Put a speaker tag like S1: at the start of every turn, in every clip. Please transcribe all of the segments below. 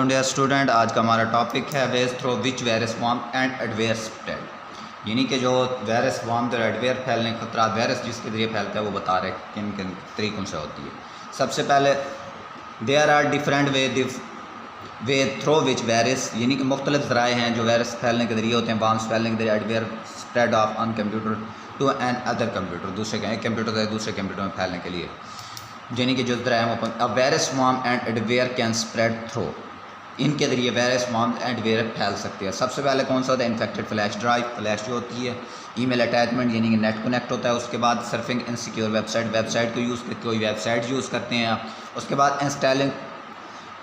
S1: वालेकुम dear student. आज का हमारा टॉपिक है ways through which virus worm and adware spread, यानी कि जो वायरस वार्म और एडवेयर फैलने का खतरा वायरस जिसके ज़रिए फैलता है वो बता रहे किन किन तरीक़ों से होती है। सबसे पहले there are different way through which virus, यानी कि मुख्तलिफ ज़राए हैं जो वायरस फैलने के ज़रिए होते हैं, वार्म्स फैलने के ज़रिए, adware spread of on computer to another computer, दूसरे एक कंप्यूटर से दूसरे कंप्यूटर में फैलने के लिए, यानी कि जो ज़राए हैं virus worm and adware can spread through, इनके ज़रिए वायरस वार्म एंड एडवेयर फैल सकती है। सबसे पहले कौन सा होता है? इन्फेक्टेड फ्लैश ड्राइव, फ्लैश जो होती है, ईमेल अटैचमेंट यानी कि नेट कनेक्ट होता है, उसके बाद सर्फिंग इनसिक्योर वेबसाइट को यूज़ करके कोई वेबसाइट यूज़ करते हैं आप, उसके बाद इंस्टॉलिंग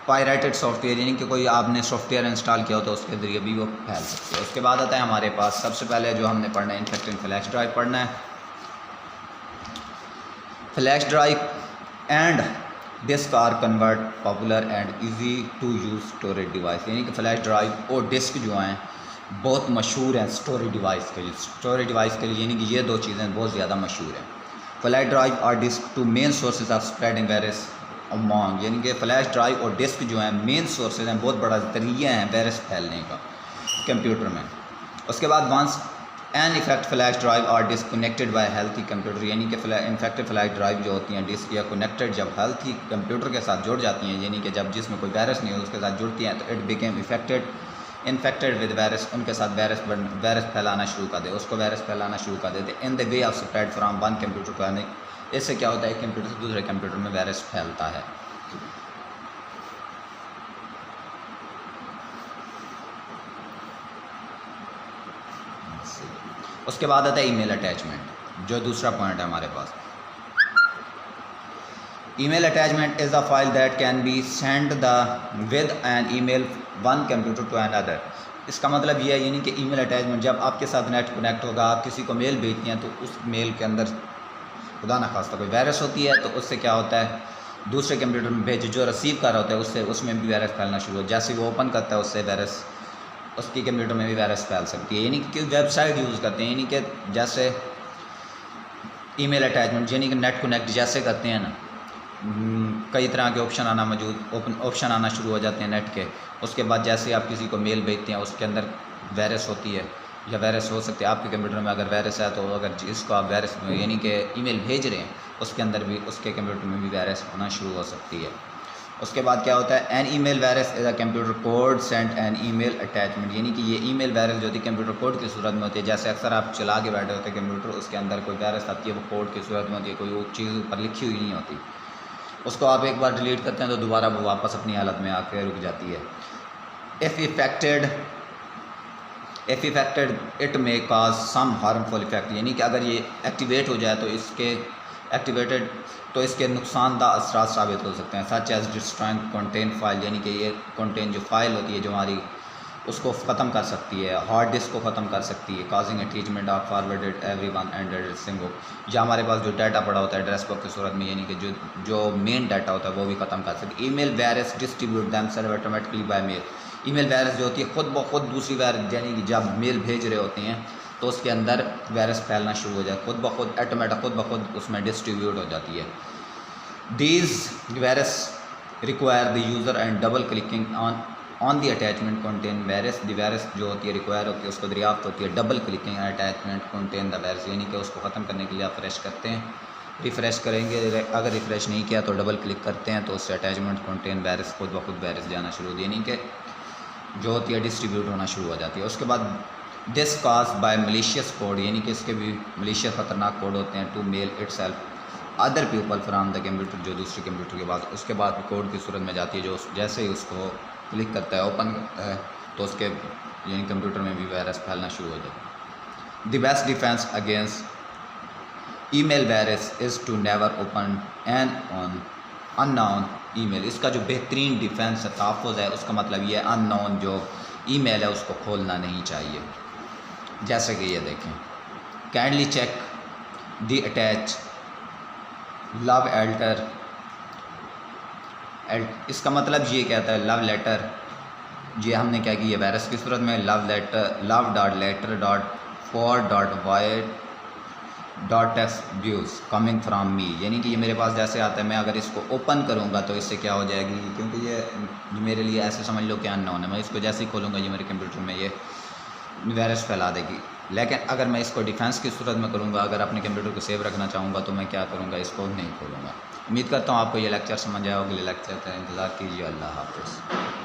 S1: पायरेटेड सॉफ्टवेयर, यानी कि कोई आपने सॉफ्टवेयर इंस्टॉल किया होता है उसके ज़रिए भी वो फैल सकती है। उसके बाद आता है हमारे पास सबसे पहले जो हमने पढ़ना है इन्फेक्टेड फ्लैश ड्राइव पढ़ना है। Flash drive and disk are convert popular and easy to use storage device, यानी कि फ्लैश ड्राइव और डिस्क जो हैं बहुत मशहूर हैं स्टोरेज डिवाइस के लिए। स्टोरेज डिवाइस के लिए यानी कि ये दो चीज़ें बहुत ज़्यादा मशहूर हैं। फ्लैश ड्राइव और disk two main sources of spreading virus among, यानी कि फ्लैश ड्राइव और डिस्क जो हैं मेन सोर्सेज हैं, बहुत बड़ा ज़रिया है वायरस फैलने का कंप्यूटर में। उसके बाद once an effect flash drive और disk connected by healthy computer, यानी कि इन्फेक्टेड फ्लैश ड्राइव जो होती हैं डिस्क या कनेक्टेड जब हेल्थी कंप्यूटर के साथ जुड़ जाती हैं, यानी कि जब जिसमें कोई वायरस नहीं हो उसके साथ जुड़ती हैं, तो it became infected with virus, उनके साथ वायरस फैलाना शुरू कर दे, उसको वायरस फैलाना शुरू कर देते in the way of spread from one computer to another. इससे क्या होता है? कंप्यूटर से दूसरे कंप्यूटर में वायरस फैलता है। उसके बाद आता है ईमेल अटैचमेंट, जो दूसरा पॉइंट है हमारे पास। Email attachment is a file that can be send the with an email one computer to another. इसका मतलब ये है, यानी कि ईमेल अटैचमेंट जब आपके साथ नेट कनेक्ट होगा, आप किसी को मेल भेजती हैं, तो उस मेल के अंदर खुदा ना खास्ता कोई वायरस होती है, तो उससे क्या होता है दूसरे कंप्यूटर में भेज जो रिसीव कर रहा होता है उससे उसमें भी वायरस फैलना शुरू हो, जैसे वो ओपन करता है उससे वायरस उसकी कंप्यूटर में भी वायरस फैल सकती है। यानी कि वेबसाइट यूज़ करते हैं, यानी कि जैसे ईमेल अटैचमेंट यानी कि नेट कनेक्ट जैसे करते हैं ना, कई तरह के ऑप्शन आना शुरू हो जाते हैं नेट के। उसके बाद जैसे आप किसी को मेल भेजते हैं उसके अंदर वायरस होती है या वायरस हो सकते हैं आपके कंप्यूटर में, अगर वायरस है तो अगर जिसको आप वायरस यानी कि ईमेल भेज रहे हैं उसके अंदर भी उसके कंप्यूटर में भी वायरस होना शुरू हो सकती है। उसके बाद क्या होता है? An email virus is a computer code sent an email attachment, यानी कि ये ईमेल वायरस जो होती है कंप्यूटर कोड की सूरत में होती है। जैसे अक्सर आप चला के बैठे होते हैं कंप्यूटर, उसके अंदर कोई वायरस आती है वो कोड की सूरत में होती है, कोई वो चीज़ ऊपर लिखी हुई नहीं होती, उसको आप एक बार डिलीट करते हैं तो दोबारा वो वापस अपनी हालत में आकर रुक जाती है। If affected it may cause some harmful effect, यानी कि अगर ये एक्टिवेट हो जाए तो इसके नुकसानदा असरात साबित हो सकते हैं, such as destroying content file, यानी कि ये कंटेन जो फाइल होती है जो हमारी उसको ख़त्म कर सकती है, हार्ड डिस्क को ख़त्म कर सकती है, causing attachment of forwarded everyone and addressing book, या हमारे पास जो डाटा पड़ा होता है एड्रेस बुक की सूरत में, यानी कि जो मेन डाटा होता है वो भी ख़त्म कर सकती है। Email virus distribute themselves automatically by mail, email virus जो होती है खुद ब खुद दूसरी वायरस, यानी कि जब मेल भेज रहे होते हैं तो उसके अंदर वायरस फैलना शुरू हो जाए, खुद ब खुद ऑटोमेटिक खुद ब खुद उसमें डिस्ट्रीब्यूट हो जाती है। These virus require the user and double clicking on the attachment contain virus, the virus जो होती है रिक्वायर होती है उसको दरियाफ्त होती है double clicking attachment contain the virus, यानी कि उसको ख़त्म करने के लिए आप फ्रेश करते हैं, रिफ़्रेश करेंगे, अगर रिफ़्रेश नहीं किया तो डबल क्लिक करते हैं तो उससे अटैचमेंट कंटेन वायरस खुद ब खुद वायरस जाना शुरू हो, यानी कि जो होती है डिस्ट्रीब्यूट होना शुरू हो जाती है। उसके बाद this cause by malicious code, यानी कि इसके भी मलिशियस ख़तरनाक कोड होते हैं, to mail itself other people from the computer, जो दूसरे कंप्यूटर के बाद उसके बाद कोड की सूरत में जाती है, जो जैसे ही उसको क्लिक करता है ओपन करता है तो उसके यानी कंप्यूटर में भी वायरस फैलना शुरू हो जाता है। The best defense against email virus is to never open an on unknown email, इसका जो बेहतरीन डिफेंस तहफ़्फ़ुज़ है उसका मतलब ये अननोन जो ईमेल है उसको खोलना नहीं चाहिए। जैसे कि ये देखें, kindly check the attach love letter, इसका मतलब ये कहता है लव लेटर, ये हमने क्या किया वायरस की सूरत में love dot letter dot for dot wide dot text views coming from me, यानी कि ये मेरे पास जैसे आता है, मैं अगर इसको ओपन करूँगा तो इससे क्या हो जाएगी, क्योंकि ये मेरे लिए ऐसे समझ लो कि अननोन है, मैं इसको जैसे ही खोलूँगा ये मेरे कंप्यूटर में ये वायरस फैला देगी। लेकिन अगर मैं इसको डिफेंस की सूरत में करूँगा, अगर अपने कंप्यूटर को सेव रखना चाहूँगा तो मैं क्या करूँगा, इसको नहीं खोलूँगा। उम्मीद करता हूँ आपको ये लेक्चर समझ आया होगा। अगले लेक्चर का इंतज़ार कीजिए। अल्लाह हाफ़िज़।